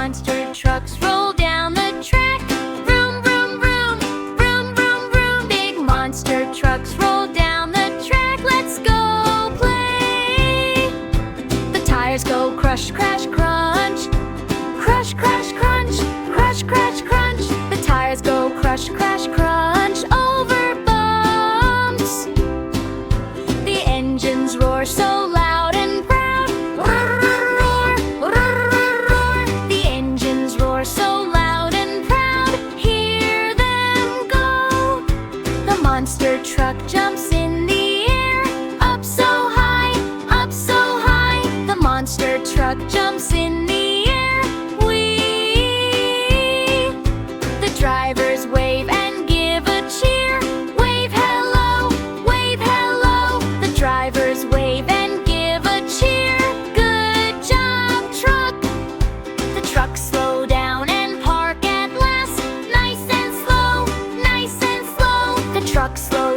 monster trucks roll down the track. Vroom, vroom, vroom, vroom, vroom, vroom. Big monster trucks roll down the track. Let's go play. The tires go crush, crash, crunch. Crush, crash, crunch. Crush, crash, crunch. The tires go crush, crash, crunch over bumps. The engines roar so loud and proud. Roar, roar, roar, roar. The engines roar so loud and proud. Hear them go. The monster truck jumps in the air. Up so high, up so high. The monster truck jumps in the air. The drivers wave and give a cheer. Wave hello, wave hello. The drivers wave and give a cheer. Good job, truck. The trucks slow down and park at last. Nice and slow, nice and slow. The trucks slow